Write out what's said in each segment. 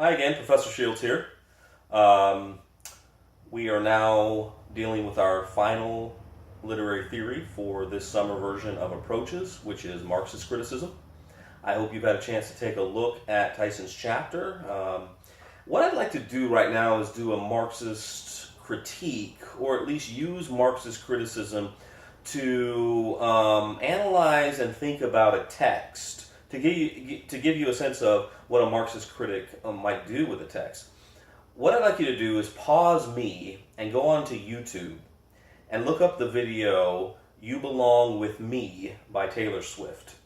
Hi again, Professor Shields here. Um, we are now dealing with our final literary theory for this summer version of Approaches, which is Marxist criticism. I hope you've had a chance to take a look at Tyson's chapter. What I'd like to do right now is do a Marxist critique, or at least use Marxist criticism to analyze and think about a text to give you a sense of what a Marxist critic might do with a text. What I'd like you to do is pause me and go onto YouTube and look up the video "You Belong with Me" by Taylor Swift.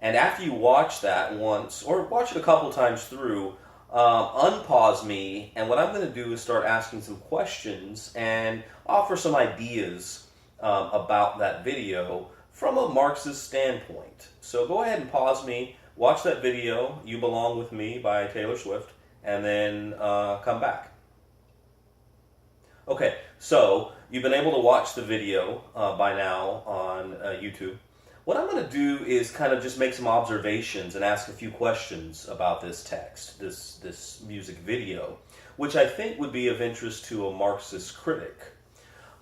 And after you watch that once, or watch it a couple times through, unpause me, and what I'm going to do is start asking some questions and offer some ideas about that video from a Marxist standpoint. So go ahead and pause me, watch that video, "You Belong With Me" by Taylor Swift, and then come back. Okay, so you've been able to watch the video by now on YouTube. What I'm going to do is kind of just make some observations and ask a few questions about this text, this music video, which I think would be of interest to a Marxist critic.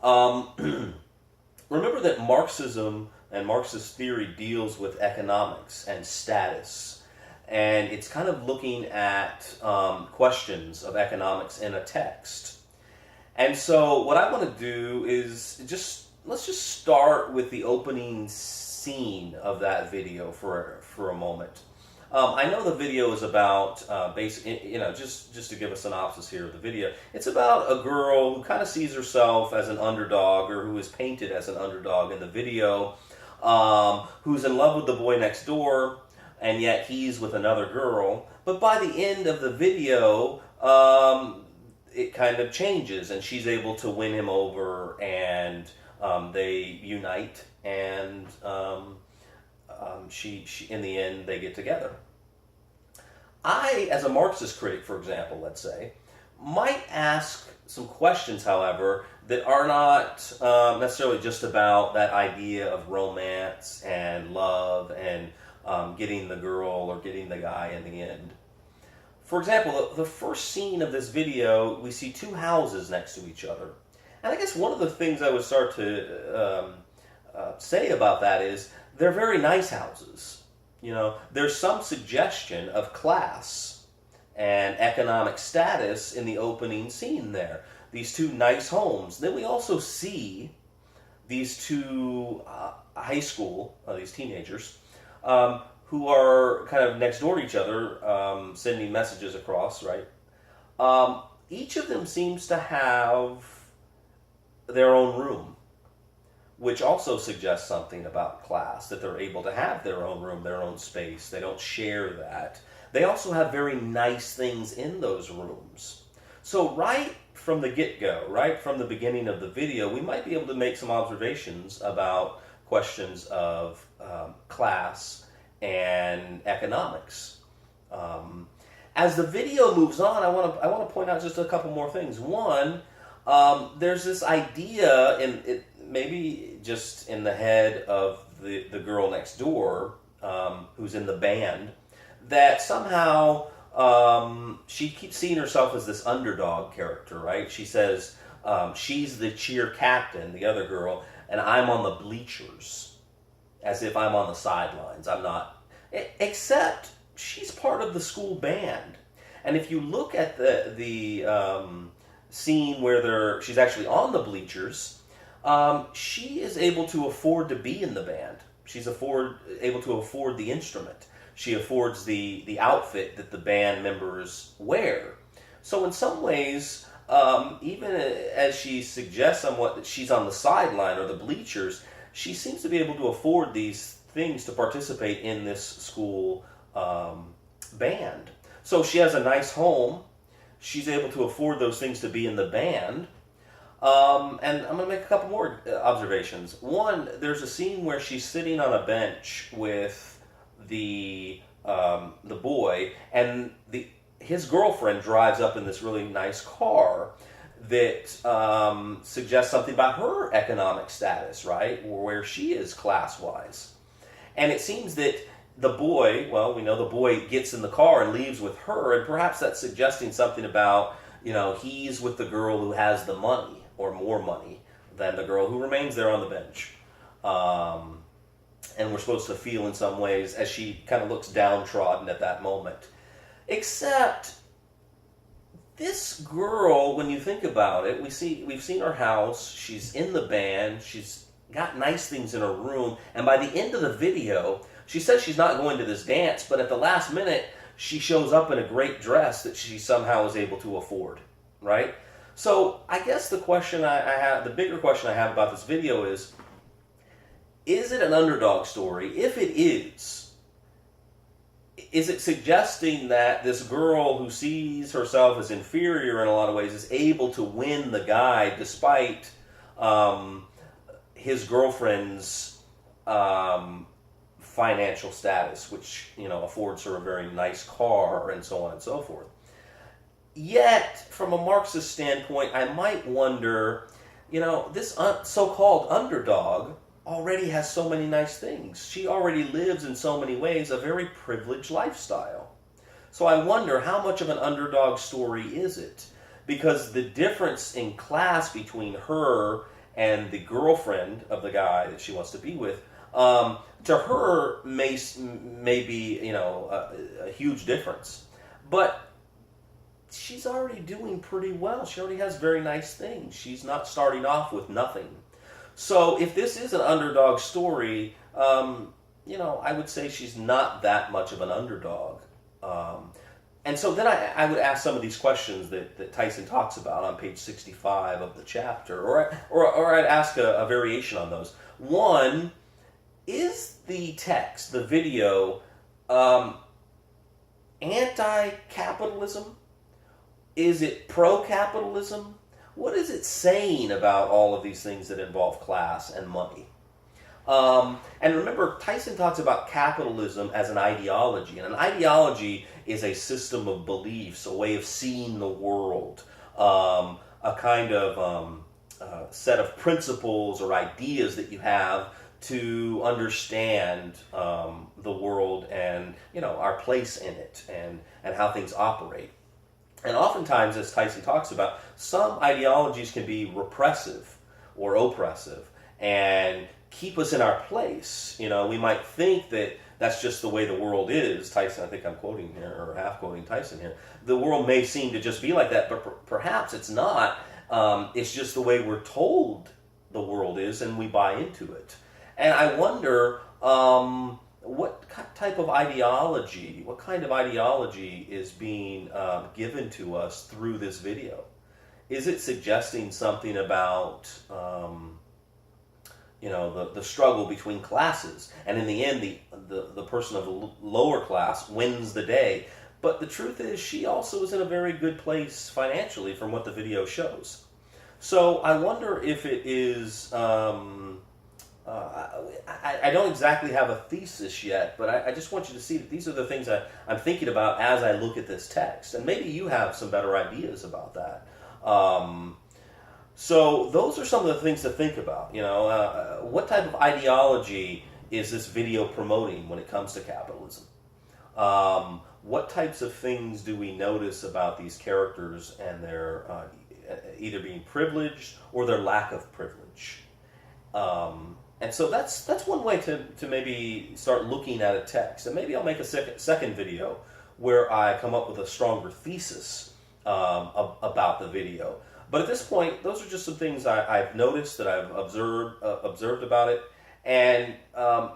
Remember that Marxism and Marxist theory deals with economics and status, and it's kind of looking at questions of economics in a text. And so what I want to do is let's just start with the opening scene of that video for a moment. I know the video is about just to give a synopsis here of the video. It's about a girl who kind of sees herself as an underdog, or who is painted as an underdog in the video, who's in love with the boy next door, and yet he's with another girl. But by the end of the video, it kind of changes, and she's able to win him over, and they unite, and she in the end they get together. I, as a Marxist critic, for example, let's say, might ask some questions, however, that are not necessarily just about that idea of romance and love and getting the girl or getting the guy in the end. For example, the first scene of this video, we see two houses next to each other. And I guess one of the things I would start to say about that is they're very nice houses. You know, there's some suggestion of class and economic status in the opening scene there. These two nice homes. Then we also see these two these teenagers, who are kind of next door to each other, sending messages across, right? Each of them seems to have their own room, which also suggests something about class, that they're able to have their own room, their own space. They don't share that. They also have very nice things in those rooms. So right from the get-go, right from the beginning of the video, we might be able to make some observations about questions of class and economics. As the video moves on, I want to point out just a couple more things. One, there's this idea, maybe just in the head of the girl next door, who's in the band, that somehow she keeps seeing herself as this underdog character, right? She says she's the cheer captain, the other girl, and I'm on the bleachers, as if I'm on the sidelines. I'm not, except she's part of the school band. And if you look at the scene where she's actually on the bleachers, she is able to afford to be in the band. She's able to afford the instrument. She affords the outfit that the band members wear. So in some ways, even as she suggests somewhat that she's on the sideline or the bleachers, she seems to be able to afford these things to participate in this school band. So she has a nice home. She's able to afford those things to be in the band. And I'm going to make a couple more observations. One, there's a scene where she's sitting on a bench with the boy, and his girlfriend drives up in this really nice car that suggests something about her economic status, right? Or where she is class-wise. And it seems that the boy, well, we know the boy gets in the car and leaves with her, and perhaps that's suggesting something about, he's with the girl who has the money or more money than the girl who remains there on the bench. And we're supposed to feel in some ways as she kind of looks downtrodden at that moment. Except this girl, when you think about it, we've seen her house. She's in the band. She's got nice things in her room. And by the end of the video, she says she's not going to this dance, but at the last minute, she shows up in a great dress that she somehow is able to afford, right? So I guess the question I have, the bigger question I have about this video is it an underdog story? If it is it suggesting that this girl who sees herself as inferior in a lot of ways is able to win the guy despite his girlfriend's financial status, which affords her a very nice car and so on and so forth? Yet, from a Marxist standpoint, I might wonder, this so-called underdog already has so many nice things. She already lives in so many ways a very privileged lifestyle. So I wonder, how much of an underdog story is it? Because the difference in class between her and the girlfriend of the guy that she wants to be with, to her may be a huge difference. But she's already doing pretty well. She already has very nice things. She's not starting off with nothing. So if this is an underdog story, I would say she's not that much of an underdog. And so then I would ask some of these questions that Tyson talks about on page 65 of the chapter, or I'd ask a variation on those. One, is the text, the video, anti-capitalism? Is it pro-capitalism? What is it saying about all of these things that involve class and money? And remember, Tyson talks about capitalism as an ideology. And an ideology is a system of beliefs, a way of seeing the world, a kind of set of principles or ideas that you have to understand the world and our place in it and how things operate. And oftentimes, as Tyson talks about, some ideologies can be repressive or oppressive and keep us in our place. We might think that that's just the way the world is. Tyson, I think I'm quoting here, or half quoting Tyson here. The world may seem to just be like that, but perhaps it's not. It's just the way we're told the world is, and we buy into it. And I wonder, what type of ideology, what kind of ideology is being given to us through this video? Is it suggesting something about, the struggle between classes, and in the end, the person of the lower class wins the day? But the truth is, she also is in a very good place financially from what the video shows. So I wonder if it is... I don't exactly have a thesis yet, but I just want you to see that these are the things I'm thinking about as I look at this text. And maybe you have some better ideas about that. So those are some of the things to think about. What type of ideology is this video promoting when it comes to capitalism? What types of things do we notice about these characters and their either being privileged or their lack of privilege? And so that's one way to maybe start looking at a text. And maybe I'll make a second video where I come up with a stronger thesis about the video. But at this point, those are just some things I've noticed, that I've observed about it. And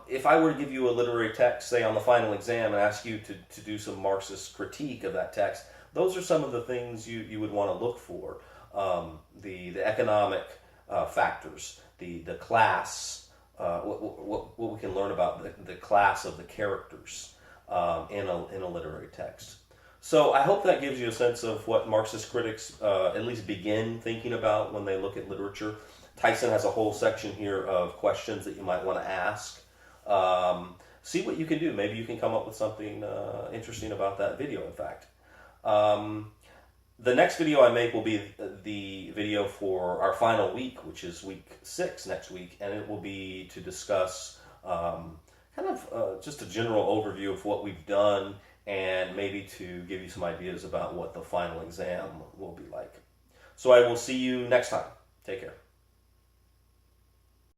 if I were to give you a literary text, say on the final exam, and ask you to do some Marxist critique of that text, those are some of the things you would want to look for. The economic factors, the class, what we can learn about the class of the characters in a literary text. So I hope that gives you a sense of what Marxist critics at least begin thinking about when they look at literature. Tyson has a whole section here of questions that you might want to ask. See what you can do. Maybe you can come up with something interesting about that video, in fact. The next video I make will be the video for our final week, which is week 6 next week, and it will be to discuss kind kind of just a general overview of what we've done and maybe to give you some ideas about what the final exam will be like. So I will see you next time. Take care.